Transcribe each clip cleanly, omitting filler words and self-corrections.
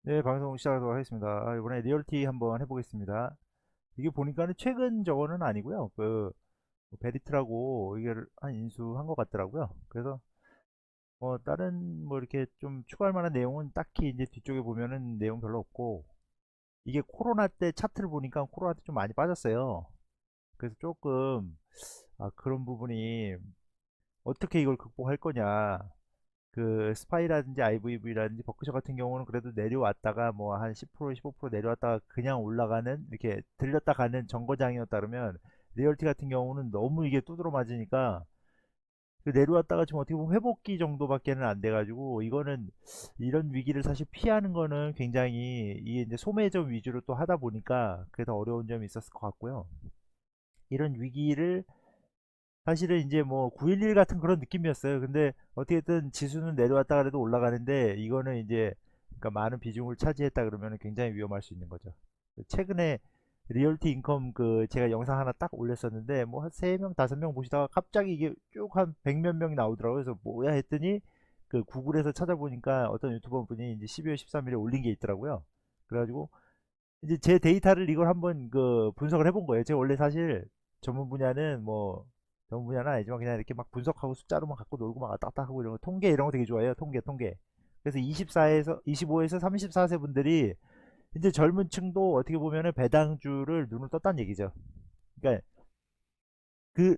네, 방송 시작하도록 하겠습니다. 이번에 리얼티 한번 해보겠습니다. 이게 보니까는 최근 저거는 아니고요. 베리트라고 이게 한 인수한 것 같더라고요. 그래서 다른 뭐 이렇게 좀 추가할 만한 내용은 딱히 이제 뒤쪽에 보면은 내용 별로 없고, 이게 코로나 때 차트를 보니까 코로나 때 좀 많이 빠졌어요. 그래서 조금 그런 부분이 어떻게 이걸 극복할 거냐. 그 스파이라든지 IVV라든지 버크셔 같은 경우는 그래도 내려왔다가 뭐 한 10% 15% 내려왔다가 그냥 올라가는, 이렇게 들렸다 가는 정거장이었다 그러면, 리얼티 같은 경우는 너무 이게 두드러 맞으니까 그 내려왔다가 지금 어떻게 보면 회복기 정도밖에는 안 돼가지고, 이거는 이런 위기를 사실 피하는 거는 굉장히, 이게 이제 소매점 위주로 또 하다 보니까 그게 더 어려운 점이 있었을 것 같고요. 이런 위기를 사실은 이제 뭐 911 같은 그런 느낌이었어요. 근데 어떻게든 지수는 내려왔다 그래도 올라가는데, 이거는 이제 그러니까 많은 비중을 차지했다 그러면 굉장히 위험할 수 있는 거죠. 최근에 리얼티 인컴 그 제가 영상 하나 딱 올렸었는데, 뭐 한 3명 5명 보시다가 갑자기 이게 쭉 한 100몇 명이 나오더라고요. 그래서 뭐야 했더니, 그 구글에서 찾아보니까 어떤 유튜버 분이 이제 12월 13일에 올린 게 있더라고요. 그래가지고 이제 제 데이터를 이걸 한번 그 분석을 해본 거예요. 제가 원래 사실 전문 분야는 뭐 전문 분야는 아니지만 그냥 이렇게 막 분석하고 숫자로만 갖고 놀고 막 왔다 갔다 하고 이런 거, 통계 이런 거 되게 좋아해요. 통계. 그래서 24에서 25에서 34세 분들이 이제 젊은 층도 어떻게 보면은 배당주를 눈을 떴다는 얘기죠. 그러니까 그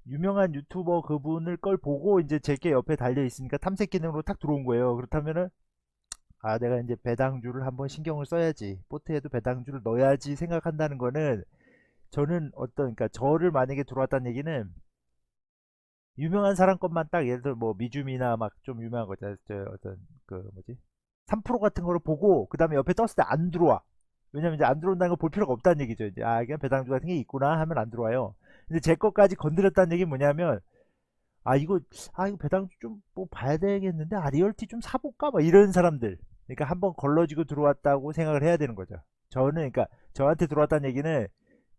유명한 유튜버 그분을 걸 보고 이제 제게 옆에 달려 있으니까 탐색 기능으로 탁 들어온 거예요. 그렇다면은 내가 이제 배당주를 한번 신경을 써야지, 포트에도 배당주를 넣어야지 생각한다는 거는, 저는 그러니까 저를 만약에 들어왔다는 얘기는, 유명한 사람 것만 딱 예를 들어 뭐 미줌이나 막 좀 유명한 거죠. 저 어떤 그 뭐지? 3% 같은 거를 보고 그 다음에 옆에 떴을 때 안 들어와. 왜냐면 이제 안 들어온다는 걸 볼 필요가 없다는 얘기죠. 이제 그냥 배당주 같은 게 있구나 하면 안 들어와요. 근데 제 것까지 건드렸다는 얘기는 뭐냐면, 이거 이거 배당주 좀 뭐 봐야 되겠는데, 리얼티 좀 사볼까 막 이런 사람들, 그러니까 한번 걸러지고 들어왔다고 생각을 해야 되는 거죠. 저는 그러니까 저한테 들어왔다는 얘기는,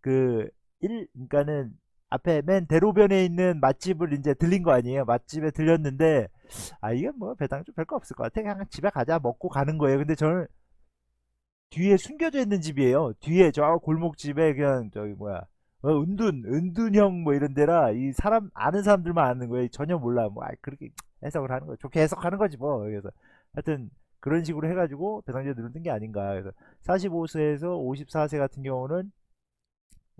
그 그러니까는 앞에 맨 대로변에 있는 맛집을 이제 들린 거 아니에요. 맛집에 들렸는데, 이게 뭐 배당주 별거 없을 것 같아, 그냥 집에 가자 먹고 가는 거예요. 근데 저는 뒤에 숨겨져 있는 집이에요. 뒤에 저 골목집에 그냥 저기 뭐야, 은둔형 뭐 이런 데라, 이 사람 아는 사람들만 아는 거예요. 전혀 몰라. 뭐 그렇게 해석을 하는 거죠. 좋게 해석하는 거지 뭐. 그래서 하여튼 그런 식으로 해가지고 배당주에 누른 게 아닌가. 그래서 45세에서 54세 같은 경우는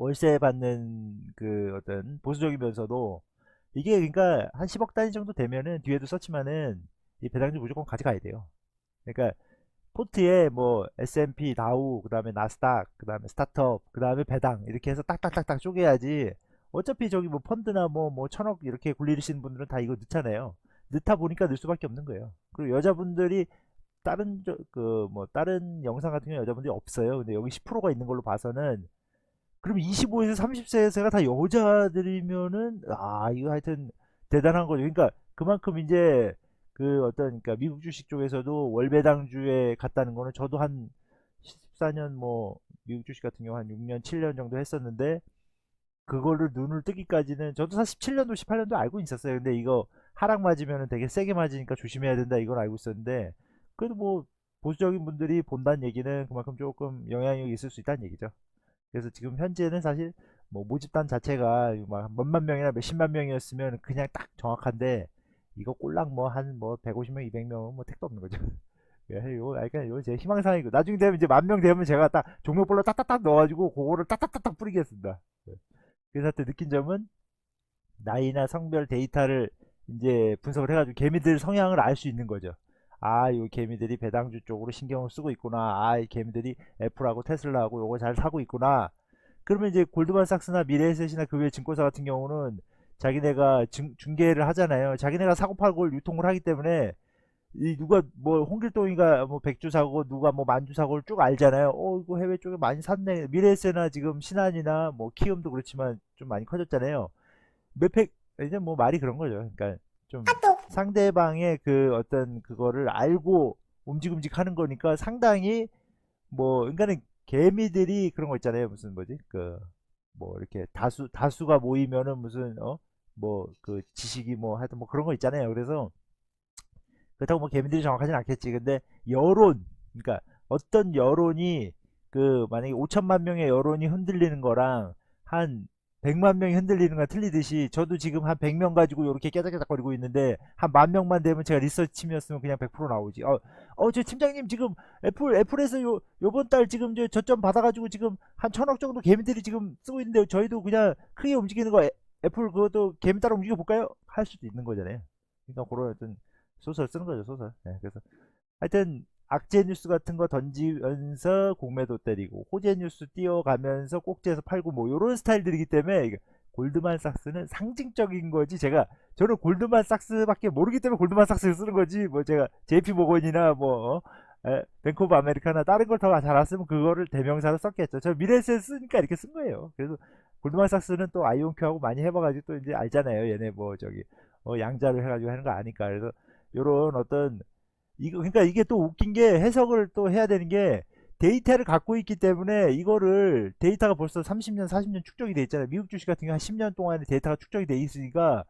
월세 받는 그 어떤 보수적이면서도, 이게 그러니까 한 10억 단위 정도 되면은 뒤에도 썼지만은 이 배당주 무조건 가져가야 돼요. 그러니까 포트에 뭐 S&P, 다우, 그다음에 나스닥, 그다음에 스타트업, 그다음에 배당 이렇게 해서 딱딱딱딱 쪼개야지. 어차피 저기 뭐 펀드나 뭐 천억 이렇게 굴리시는 분들은 다 이거 넣잖아요. 넣다 보니까 넣을 수밖에 없는 거예요. 그리고 여자분들이 그 뭐 다른 영상 같은 경우 여자분들이 없어요. 근데 여기 10%가 있는 걸로 봐서는, 그럼 25에서 30세가 다 여자들이면은, 이거 하여튼 대단한 거죠. 그러니까 그만큼 이제 그 그러니까 미국 주식 쪽에서도 월배당주에 갔다는 거는, 저도 한 14년 뭐 미국 주식 같은 경우 한 6년 7년 정도 했었는데, 그거를 눈을 뜨기까지는 저도 사실 17년도 18년도 알고 있었어요. 근데 이거 하락 맞으면 되게 세게 맞으니까 조심해야 된다 이걸 알고 있었는데, 그래도 뭐 보수적인 분들이 본다는 얘기는 그만큼 조금 영향력이 있을 수 있다는 얘기죠. 그래서 지금 현재는 사실 뭐 모집단 자체가 막 몇만 명이나 몇십만 명이었으면 그냥 딱 정확한데, 이거 꼴랑 뭐 한 뭐 150명, 200명은 뭐 택도 없는 거죠. 이거 이거 제 희망사항이고, 나중에 되면 이제 10,000명 되면 제가 딱 종목별로 딱딱딱 넣어가지고 그거를 딱딱딱딱 뿌리겠습니다. 그래서 하여튼 느낀 점은, 나이나 성별 데이터를 이제 분석을 해가지고 개미들 성향을 알 수 있는 거죠. 이 개미들이 배당주 쪽으로 신경을 쓰고 있구나. 이 개미들이 애플하고 테슬라하고 요거 잘 사고 있구나. 그러면 이제 골드만삭스나 미래에셋이나 그 외 증권사 같은 경우는 자기네가 중개를 하잖아요. 자기네가 사고 팔고 유통을 하기 때문에, 이 누가 뭐 홍길동이가 뭐 100주 사고 누가 뭐 만주 사고를 쭉 알잖아요. 이거 해외 쪽에 많이 샀네. 미래에셋이나 지금 신한이나 뭐 키움도 그렇지만 좀 많이 커졌잖아요. 몇백, 이제 뭐 말이 그런 거죠. 그러니까 좀 상대방의 그 어떤 그거를 알고 움직움직 하는 거니까, 상당히 뭐 그러니까는 개미들이 그런 거 있잖아요. 무슨 뭐지? 그 뭐 이렇게 다수가 모이면은 무슨 뭐 그 지식이 뭐 하여튼 뭐 그런 거 있잖아요. 그래서 그렇다고 뭐 개미들이 정확하진 않겠지. 근데 여론, 그러니까 어떤 여론이 그 만약에 5천만 명의 여론이 흔들리는 거랑 한 100만 명이 흔들리는 건 틀리듯이 저도 지금 한 100명 가지고 이렇게 깨작깨작거리고 있는데 한 만 명만 되면 제가 리서치 팀이었으면 그냥 100% 나오지. 저 팀장님 지금 애플에서 요번 달 지금 저점 받아가지고 지금 한 1,000억 정도 개미들이 지금 쓰고 있는데 저희도 그냥 크게 움직이는 거 애플 그것도 개미 따라 움직여 볼까요? 할 수도 있는 거잖아요. 그러니까 그런 어떤 소설 쓰는 거죠, 소설. 네, 그래서 하여튼 악재 뉴스 같은 거 던지면서 공매도 때리고 호재 뉴스 띄어가면서 꼭지에서 팔고 뭐 요런 스타일들이기 때문에 골드만삭스는 상징적인 거지. 저는 골드만삭스밖에 모르기 때문에 골드만삭스를 쓰는 거지. 뭐 제가 JP 모건이나 뭐 뱅크 오브 아메리카나 다른 걸 더 잘 알았으면 그거를 대명사로 썼겠죠. 저 미래에셋 쓰니까 이렇게 쓴 거예요. 그래서 골드만삭스는 또 아이온큐하고 많이 해봐가지고 또 이제 알잖아요. 얘네 뭐 저기 양자로 해가지고 하는 거 아니까. 그래서 요런 어떤 이거 그러니까 이게 또 웃긴 게 해석을 또 해야 되는 게 데이터를 갖고 있기 때문에 이거를 데이터가 벌써 30년 40년 축적이 돼 있잖아요. 미국 주식 같은 경우 한 10년 동안에 데이터가 축적이 돼 있으니까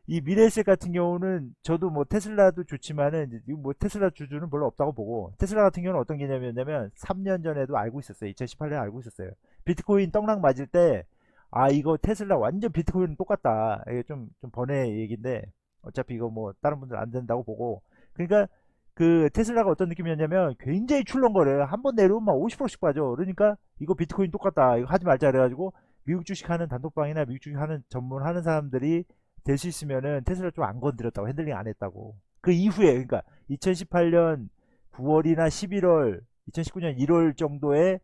이 미래에셋 같은 경우는 저도 뭐 테슬라도 좋지만은 뭐 테슬라 주주는 별로 없다고 보고 테슬라 같은 경우는 어떤 개념이었냐면 3년 전에도 알고 있었어요. 2018년에 알고 있었어요. 비트코인 떡락 맞을 때 이거 테슬라 완전 비트코인 똑같다. 이게 좀 번외 얘기인데 어차피 이거 뭐 다른 분들 안 된다고 보고 그러니까 그 테슬라가 어떤 느낌이었냐면 굉장히 출렁거려요. 한 번 내려오면 막 50%씩 빠져. 그러니까 이거 비트코인 똑같다. 이거 하지 말자 그래가지고 미국 주식하는 단톡방이나 미국 주식하는 전문하는 사람들이 될 수 있으면은 테슬라 좀 안 건드렸다고 핸들링 안 했다고. 그 이후에 그러니까 2018년 9월이나 11월, 2019년 1월 정도에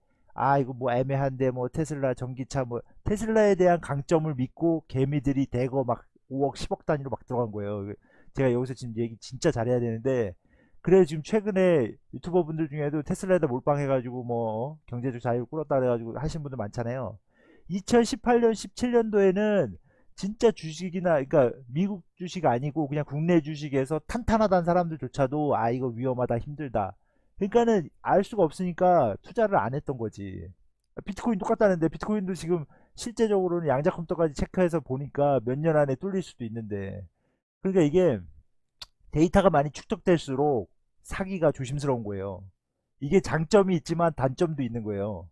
이거 뭐 애매한데 뭐 테슬라 전기차 뭐 테슬라에 대한 강점을 믿고 개미들이 대거 막 5억 10억 단위로 막 들어간 거예요. 제가 여기서 지금 얘기 진짜 잘해야 되는데 그래 지금 최근에 유튜버 분들 중에도 테슬라에다 몰빵해가지고 뭐 경제적 자유 끌었다 그래가지고 하신 분들 많잖아요. 2018년 17년도에는 진짜 주식이나 그러니까 미국 주식 아니고 그냥 국내 주식에서 탄탄하다는 사람들조차도 이거 위험하다 힘들다 그러니까는 알 수가 없으니까 투자를 안 했던 거지. 비트코인 똑같다는데 비트코인도 지금 실제적으로는 양자 컴퓨터까지 체크해서 보니까 몇 년 안에 뚫릴 수도 있는데 그러니까 이게 데이터가 많이 축적될수록 사기가 조심스러운 거예요. 이게 장점이 있지만 단점도 있는 거예요.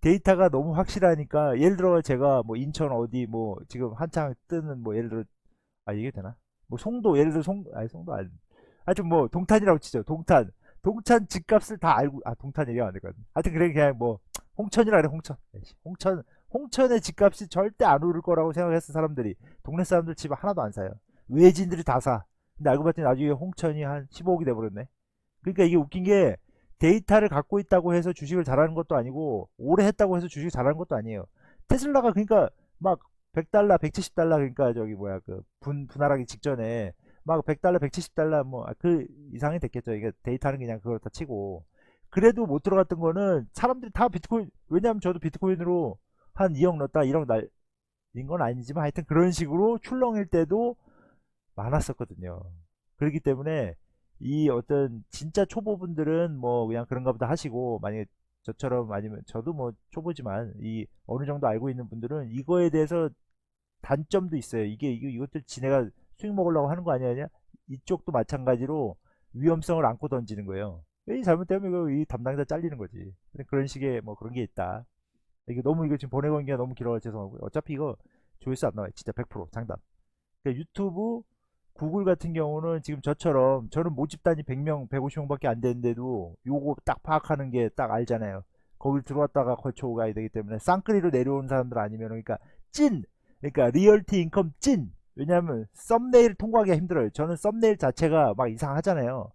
데이터가 너무 확실하니까 예를 들어 제가 뭐 인천 어디 뭐 지금 한창 뜨는 뭐 예를 들어 이게 되나? 뭐 송도 예를 들어 송도 아니 하여튼 뭐 동탄이라고 치죠. 동탄 집값을 다 알고 동탄 얘기하면 안 되거든. 하여튼 그래 그냥 뭐 홍천이라 그래 홍천. 에이씨, 홍천의 집값이 절대 안 오를 거라고 생각했어 사람들이. 동네 사람들 집 하나도 안 사요. 외진들이 다 사. 근데 알고 봤더니 나중에 홍천이 한 15억이 돼버렸네. 그러니까 이게 웃긴 게 데이터를 갖고 있다고 해서 주식을 잘하는 것도 아니고 오래 했다고 해서 주식을 잘하는 것도 아니에요. 테슬라가 그러니까 막 100달러, 170달러 그러니까 저기 뭐야 그 분할하기 직전에 막 100달러, 170달러 뭐 그 이상이 됐겠죠. 이게 데이터는 그냥 그걸 다 치고 그래도 못 들어갔던 거는 사람들이 다 비트코인 왜냐하면 저도 비트코인으로 한 2억 넣었다 1억 날린 건 아니지만 하여튼 그런 식으로 출렁일 때도 많았었거든요. 그렇기 때문에 이 어떤 진짜 초보분들은 뭐 그냥 그런가 보다 하시고 만약에 저처럼 아니면 저도 뭐 초보지만 이 어느 정도 알고 있는 분들은 이거에 대해서 단점도 있어요. 이것들 지네가 수익 먹으려고 하는 거 아니냐? 이쪽도 마찬가지로 위험성을 안고 던지는 거예요. 이 잘못되면 이거 이 담당자 잘리는 거지. 그런 식의 뭐 그런 게 있다. 이거 지금 보내고 있는 게 너무 길어서 죄송하고요. 어차피 이거 조회수 안 나와요. 진짜 100% 장담. 그러니까 유튜브 구글 같은 경우는 지금 저처럼 저는 모집 단위 100명, 150명밖에 안 되는데도 요거 딱 파악하는 게 딱 알잖아요. 거길 들어왔다가 거쳐 가야 되기 때문에 쌍끌이로 내려오는 사람들 아니면 그러니까 찐 그러니까 리얼티 인컴 찐 왜냐하면 썸네일 통과하기가 힘들어요. 저는 썸네일 자체가 막 이상하잖아요.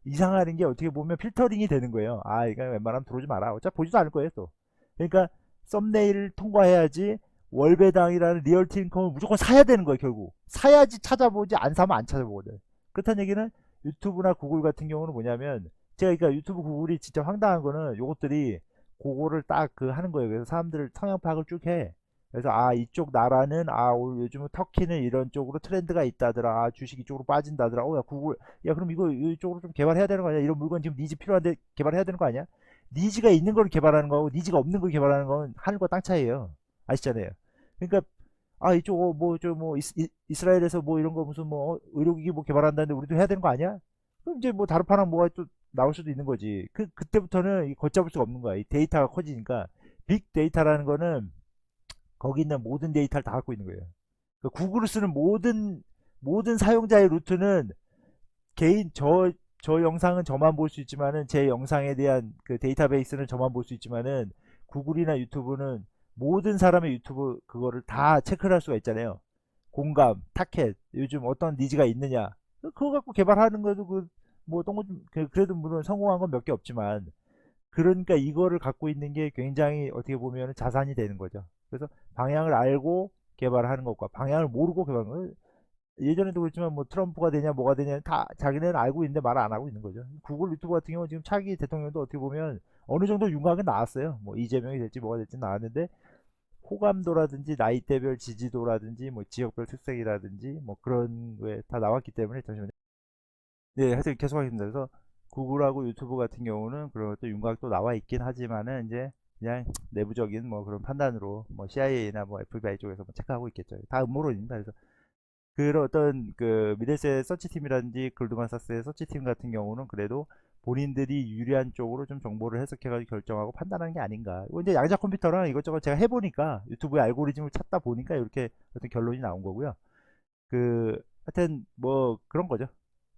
이상하는 게 어떻게 보면 필터링이 되는 거예요. 이거 웬만하면 들어오지 마라. 어차피 보지도 않을 거예요 또. 그러니까 썸네일을 통과해야지 월배당이라는 리얼티 인컴을 무조건 사야 되는 거예요 결국. 사야지 찾아보지 안 사면 안 찾아보거든. 그렇다는 얘기는 유튜브나 구글 같은 경우는 뭐냐면 제가 그러니까 유튜브 구글이 진짜 황당한 거는 요것들이 그거를 딱 그 하는 거예요. 그래서 사람들 성향 파악을 쭉 해. 그래서 이쪽 나라는 요즘은 터키는 이런 쪽으로 트렌드가 있다더라. 주식 이쪽으로 빠진다더라. 야 구글 야 그럼 이거 이쪽으로 좀 개발해야 되는 거 아니야? 이런 물건 지금 니즈 필요한데 개발해야 되는 거 아니야? 니즈가 있는 걸 개발하는 거하고 니즈가 없는 걸 개발하는 건 하늘과 땅 차이예요. 아시잖아요. 그러니까 이쪽 뭐저뭐 이스라엘에서 뭐 이런 거 무슨 뭐 의료기기 뭐 개발한다는데 우리도 해야 되는 거 아니야? 그럼 이제 뭐 다른 파랑 뭐가 또 나올 수도 있는 거지. 그때부터는 걷잡을 수가 없는 거야. 이 데이터가 커지니까. 빅데이터라는 거는 거기 있는 모든 데이터를 다 갖고 있는 거예요. 그러니까 구글을 쓰는 모든 사용자의 루트는 개인 저 영상은 저만 볼 수 있지만은 제 영상에 대한 그 데이터베이스는 저만 볼 수 있지만은 구글이나 유튜브는 모든 사람의 유튜브 그거를 다 체크를 할 수가 있잖아요. 공감, 타켓, 요즘 어떤 니즈가 있느냐. 그거 갖고 개발하는 것도 뭐 어떤 거좀 그래도 물론 성공한 건 몇 개 없지만 그러니까 이거를 갖고 있는 게 굉장히 어떻게 보면 자산이 되는 거죠. 그래서 방향을 알고 개발하는 것과 방향을 모르고 개발하는 거 예전에도 그랬지만 뭐 트럼프가 되냐 뭐가 되냐 다 자기네는 알고 있는데 말 안 하고 있는 거죠. 구글 유튜브 같은 경우는 지금 차기 대통령도 어떻게 보면 어느 정도 윤곽은 나왔어요. 뭐 이재명이 될지 뭐가 될지 나왔는데 호감도라든지 나이대별 지지도라든지 뭐 지역별 특색이라든지 뭐 그런 게 다 나왔기 때문에 잠시만요. 네, 하여튼 계속하겠습니다. 그래서 구글하고 유튜브 같은 경우는 그런 것도 윤곽도 나와 있긴 하지만은 이제 그냥 내부적인 뭐 그런 판단으로 뭐 CIA나 뭐 FBI 쪽에서 뭐 체크하고 있겠죠. 다 음모론입니다. 그래서 그런 어떤 그 미래세 서치팀이라든지 골드만삭스의 서치팀 같은 경우는 그래도 본인들이 유리한 쪽으로 좀 정보를 해석해가지고 결정하고 판단하는 게 아닌가. 이거 이제 양자 컴퓨터랑 이것저것 제가 해보니까 유튜브의 알고리즘을 찾다 보니까 이렇게 어떤 결론이 나온 거고요. 그 하여튼 뭐 그런 거죠.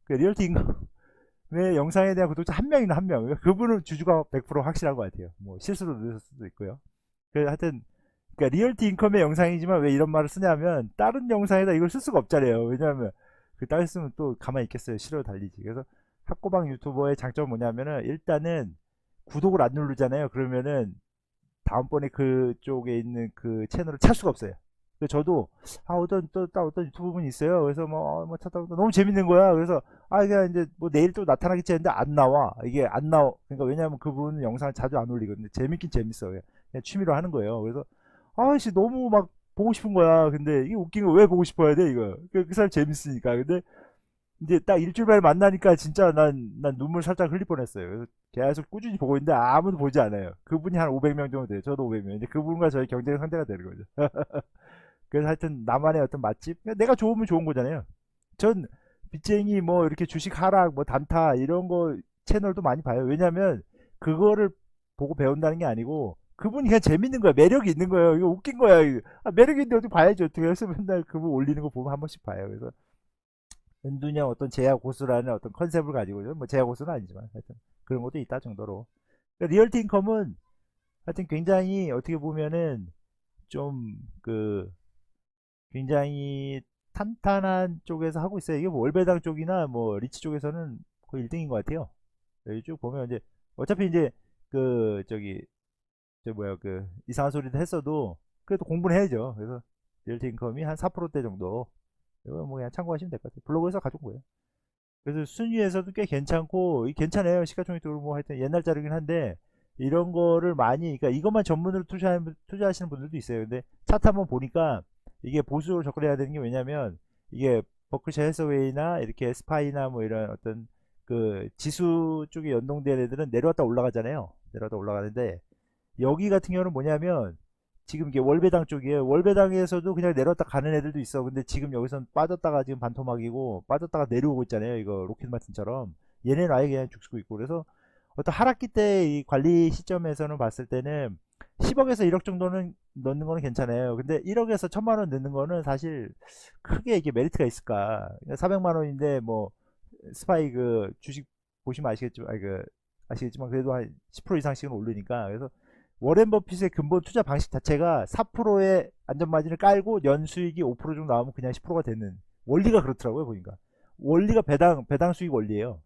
그 리얼티 임금의 영상에 대한 구독자 한 명이나 한 명. 그분은 주주가 100% 확실한 것 같아요. 뭐 실수로 넣을 수도 있고요. 그 하여튼 그러니까 리얼티 인컴의 영상이지만 왜 이런 말을 쓰냐면 다른 영상에다 이걸 쓸 수가 없잖아요. 왜냐하면 그 따로 쓰면 또 가만히 있겠어요. 싫어 달리지. 그래서 학고방 유튜버의 장점은 뭐냐면은 일단은 구독을 안 누르잖아요. 그러면은 다음번에 그쪽에 있는 그 채널을 찾을 수가 없어요. 그래서 저도 어떤 유튜브 분이 있어요. 그래서 뭐 찾다 보니까 너무 재밌는 거야. 그래서 이게 이제 뭐 내일 또 나타나겠지 했는데 안 나와. 이게 안 나와. 그러니까 왜냐하면 그분은 영상을 자주 안 올리거든요. 재밌긴 재밌어요. 그냥 취미로 하는 거예요. 그래서 아씨 너무 막 보고 싶은 거야. 근데 이게 웃긴 거 왜 보고 싶어야 돼 이거? 그 사람 재밌으니까. 근데 이제 딱 일주일 만에 만나니까 진짜 난 눈물 살짝 흘릴 뻔했어요. 그래서 계속 꾸준히 보고 있는데 아무도 보지 않아요. 그분이 한 500명 정도 돼요. 저도 500명. 이제 그분과 저희 경쟁 상대가 되는 거죠. 그래서 하여튼 나만의 어떤 맛집. 내가 좋으면 좋은 거잖아요. 전 빚쟁이 뭐 이렇게 주식 하락 뭐 단타 이런 거 채널도 많이 봐요. 왜냐면 그거를 보고 배운다는 게 아니고 그분이 그냥 재밌는 거야. 매력이 있는 거예요. 이거 웃긴 거야. 이거. 매력이 있는데 어디 봐야지. 어떻게 해서 맨날 그분 올리는 거 보면 한 번씩 봐요. 그래서 은둔형 어떤 제야 고수라는 어떤 컨셉을 가지고 뭐 제야 고수는 아니지만 하여튼 그런 것도 있다 정도로. 그러니까 리얼티 인컴은 하여튼 굉장히 어떻게 보면은 좀 그 굉장히 탄탄한 쪽에서 하고 있어요. 이게 뭐 월배당 쪽이나 뭐 리치 쪽에서는 거의 1등인 것 같아요. 여기 쭉 보면 이제 어차피 이제 그 저기 저 뭐야 그 이상한 소리도 했어도 그래도 공부는 해야죠. 그래서 리얼티 인컴이 한 4%대 정도. 이거 뭐 그냥 참고하시면 될 것 같아요. 블로그에서 가져온 거예요. 그래서 순위에서도 꽤 괜찮고 괜찮아요. 시가총액적으로 뭐 하여튼 옛날 자료긴 한데 이런 거를 많이 그러니까 이것만 전문으로 투자하시는 분들도 있어요. 근데 차트 한번 보니까 이게 보수적으로 접근해야 되는 게 왜냐면 이게 버크셔 해서웨이나 이렇게 스파이나 뭐 이런 어떤 그 지수 쪽에 연동된 애들은 내려왔다 올라가잖아요. 내려왔다 올라가는데 여기 같은 경우는 뭐냐면 지금 이게 월배당 쪽이에요. 월배당에서도 그냥 내려왔다 가는 애들도 있어. 근데 지금 여기선 빠졌다가 지금 반토막이고 빠졌다가 내려오고 있잖아요. 이거 로켓마틴처럼. 얘네는 아예 그냥 죽고 있고. 그래서 어떤 하락기 때 이 관리 시점에서는 봤을 때는 10억에서 1억 정도는 넣는 거는 괜찮아요. 근데 1억에서 1000만 원 넣는 거는 사실 크게 이게 메리트가 있을까? 400만 원인데 뭐 스파이 그 주식 보시면 아시겠지만 아시겠지만 그래도 한 10% 이상씩은 오르니까 그래서 워렌 버핏의 근본 투자 방식 자체가 4%의 안전마진을 깔고 연수익이 5% 정도 나오면 그냥 10%가 되는 원리가 그렇더라고요 보니까 원리가 배당 수익 원리예요.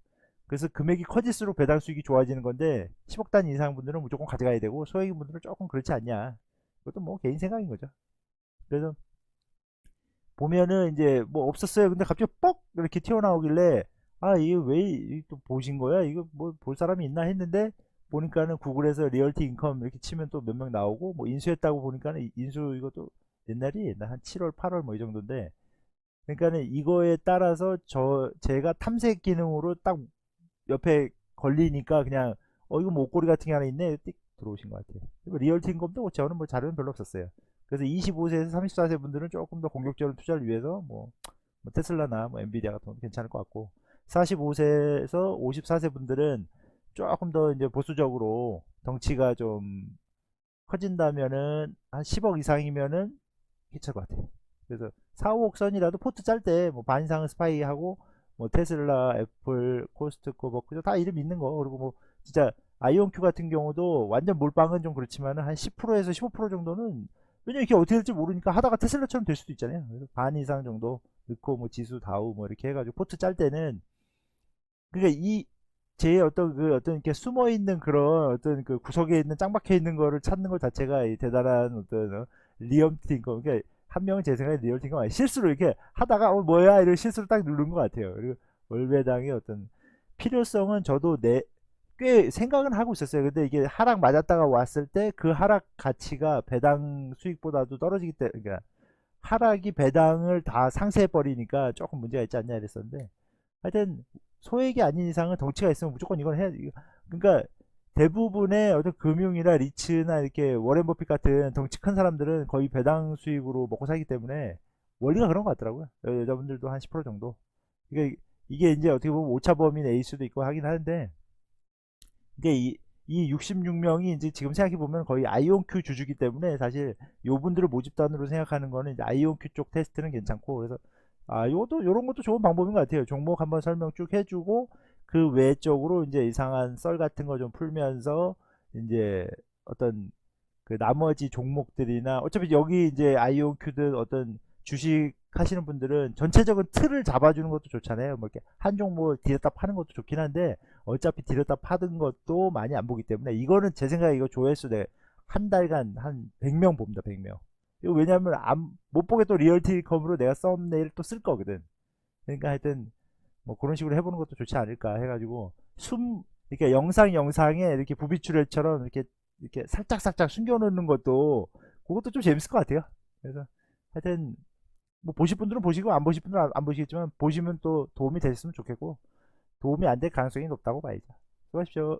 그래서 금액이 커질수록 배당 수익이 좋아지는 건데 10억 단위 이상 분들은 무조건 가져가야 되고 소액인 분들은 조금 그렇지 않냐. 그것도 뭐 개인 생각인 거죠. 그래서 보면은 이제 뭐 없었어요. 근데 갑자기 뻑 이렇게 튀어나오길래 이게 왜 또 보신 거야? 이거 뭐 볼 사람이 있나 했는데 보니까는 구글에서 리얼티 인컴 이렇게 치면 또 몇 명 나오고 뭐 인수했다고 보니까는 인수 이것도 옛날 한 7월 8월 뭐 이 정도인데 그러니까는 이거에 따라서 제가 탐색 기능으로 딱 옆에 걸리니까 그냥 이거 뭐 옷걸이 같은 게 하나 있네 띡 들어오신 것 같아요. 리얼티 인컴도 저는 뭐 자료는 별로 없었어요. 그래서 25세에서 34세 분들은 조금 더 공격적인 투자를 위해서 뭐 테슬라나 뭐 엔비디아 같은 것도 괜찮을 것 같고 45세에서 54세 분들은 조금 더 이제 보수적으로 덩치가 좀 커진다면은 한 10억 이상이면은 괜찮을 것 같아요. 그래서 4, 5억 선이라도 포트 짤 때 뭐 반 이상은 스파이하고 뭐 테슬라, 애플, 코스트코, 뭐 그죠 다 이름 있는 거. 그리고 뭐 진짜 아이온큐 같은 경우도 완전 몰빵은 좀 그렇지만은 한 10%에서 15% 정도는 왜냐면 이게 어떻게 될지 모르니까 하다가 테슬라처럼 될 수도 있잖아요. 그래서 반 이상 정도 넣고 뭐 지수 다우 뭐 이렇게 해가지고 포트 짤 때는 그러니까 이 제 어떤 그 어떤 이렇게 숨어 있는 그런 어떤 그 구석에 있는 짱 박혀 있는 거를 찾는 것 자체가 이 대단한 어떤 리엄 팅거. 그러니까 한 명은 제 생각에 리엄 팅거 실수로 이렇게 하다가 뭐야 이런 실수로 딱 누른 것 같아요. 그리고 월배당의 어떤 필요성은 저도 꽤 생각은 하고 있었어요. 근데 이게 하락 맞았다가 왔을 때 그 하락 가치가 배당 수익보다도 떨어지기 때문에 그러니까 하락이 배당을 다 상쇄해 버리니까 조금 문제가 있지 않냐 이랬었는데 하여튼 소액이 아닌 이상은 덩치가 있으면 무조건 이걸 해야 돼. 그러니까 대부분의 어떤 금융이나 리츠나 이렇게 워렌 버핏 같은 덩치 큰 사람들은 거의 배당 수익으로 먹고 살기 때문에 원리가 그런 것 같더라고요. 여자분들도 한 10% 정도. 이게 이제 어떻게 보면 오차범위는 에일 수도 있고 하긴 하는데 이게 이 66명이 이제 지금 생각해 보면 거의 아이온큐 주주기 때문에 사실 요분들을 모집단으로 생각하는 거는 이제 아이온큐 쪽 테스트는 괜찮고 그래서 요것도 요런 것도 좋은 방법인 것 같아요. 종목 한번 설명 쭉 해주고 그 외적으로 이제 이상한 썰 같은 거 좀 풀면서 이제 어떤 그 나머지 종목들이나 어차피 여기 이제 아이온큐든 어떤 주식 하시는 분들은 전체적인 틀을 잡아주는 것도 좋잖아요. 뭐 이렇게 한 종목 들였다 파는 것도 좋긴 한데 어차피 들였다 파는 것도 많이 안 보기 때문에 이거는 제 생각에 이거 조회수 한 달간 한 100명 봅니다. 100명. 이거 왜냐면 못 보게 또 리얼티컴으로 내가 썸네일 또 쓸 거거든. 그러니까 하여튼 뭐 그런 식으로 해보는 것도 좋지 않을까 해가지고 이렇게 영상에 이렇게 부비추렐처럼 이렇게 살짝살짝 숨겨놓는 것도 그것도 좀 재밌을 것 같아요. 그래서 하여튼 뭐 보실 분들은 보시고 안 보실 분들은 안 보시겠지만 보시면 또 도움이 됐으면 좋겠고 도움이 안 될 가능성이 높다고 봐야죠. 수고하십시오.